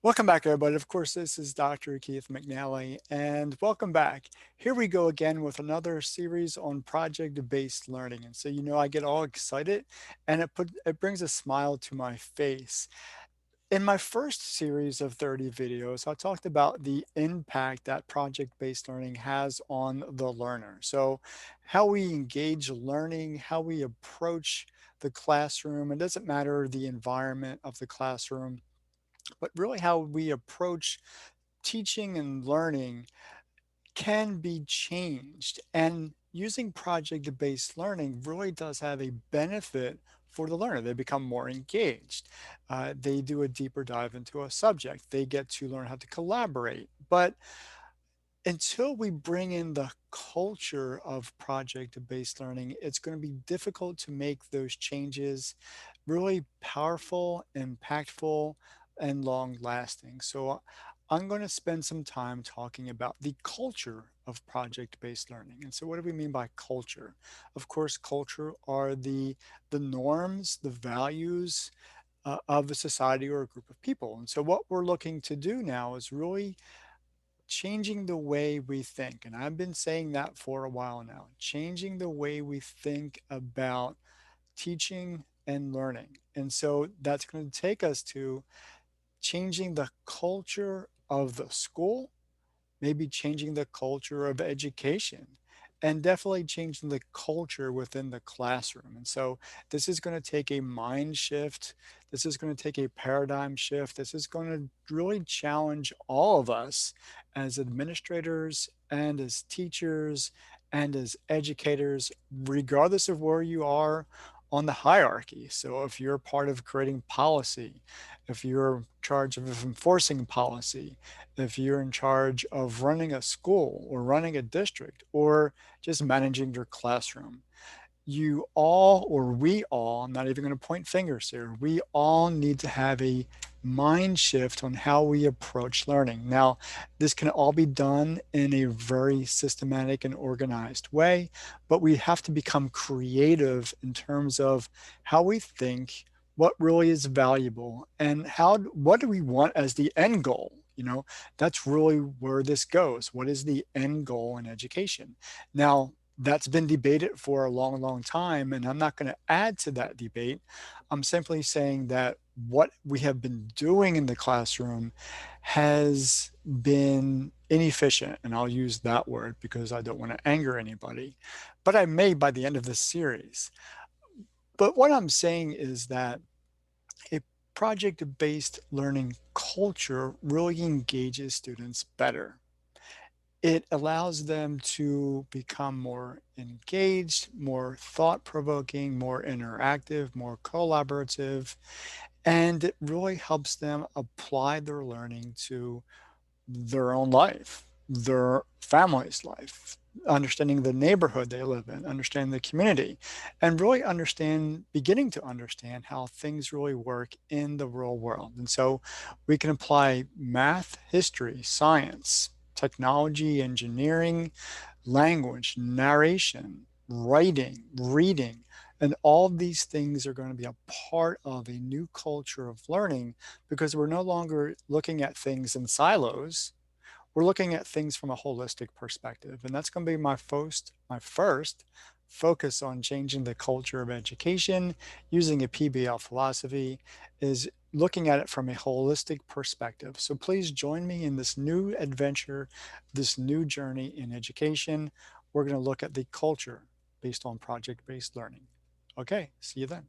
Welcome back, everybody. Of course, this is Dr. Keith McNally, and welcome back. Here we go again with another series on project-based learning. And so, I get all excited, and it brings a smile to my face. In my first series of 30 videos, I talked about the impact that project-based learning has on the learner. So, how we engage learning, how we approach the classroom. It doesn't matter the environment of the classroom, but really how we approach teaching and learning can be changed. And using project based learning really does have a benefit for the learner. They become more engaged. They do a deeper dive into a subject. They get to learn how to collaborate. But until we bring in the culture of project-based learning, it's going to be difficult to make those changes really powerful, impactful, and long-lasting. So I'm going to spend some time talking about the culture of project-based learning. And so what do we mean by culture? Of course, culture are the norms, the values of a society or a group of people. And so what we're looking to do now is really changing the way we think. And I've been saying that for a while now, changing the way we think about teaching and learning. And so that's going to take us to changing the culture of the school, maybe changing the culture of education, and definitely changing the culture within the classroom. And so this is going to take a mind shift. This is going to take a paradigm shift. This is going to really challenge all of us as administrators and as teachers and as educators, regardless of where you are on the hierarchy. So if you're part of creating policy, if you're in charge of enforcing policy, if you're in charge of running a school or running a district or just managing your classroom, you all, or we all, I'm not even going to point fingers here, we all need to have a mind shift on how we approach learning. Now, this can all be done in a very systematic and organized way, but we have to become creative in terms of how we think, what really is valuable, and what do we want as the end goal. That's really where this goes. What is the end goal in education? Now, that's been debated for a long, long time, and I'm not going to add to that debate. I'm simply saying that what we have been doing in the classroom has been inefficient, and I'll use that word because I don't want to anger anybody, but I may by the end of this series. But what I'm saying is that a project-based learning culture really engages students better. It allows them to become more engaged, more thought-provoking, more interactive, more collaborative, and it really helps them apply their learning to their own life, their family's life, understanding the neighborhood they live in, understanding the community, and really beginning to understand how things really work in the real world. And so we can apply math, history, science, technology, engineering, language, narration, writing, reading, and all of these things are going to be a part of a new culture of learning because we're no longer looking at things in silos. We're looking at things from a holistic perspective. And that's going to be my first focus on changing the culture of education using a PBL philosophy is looking at it from a holistic perspective. So please join me in this new adventure, this new journey in education. We're going to look at the culture based on project-based learning. Okay, see you then.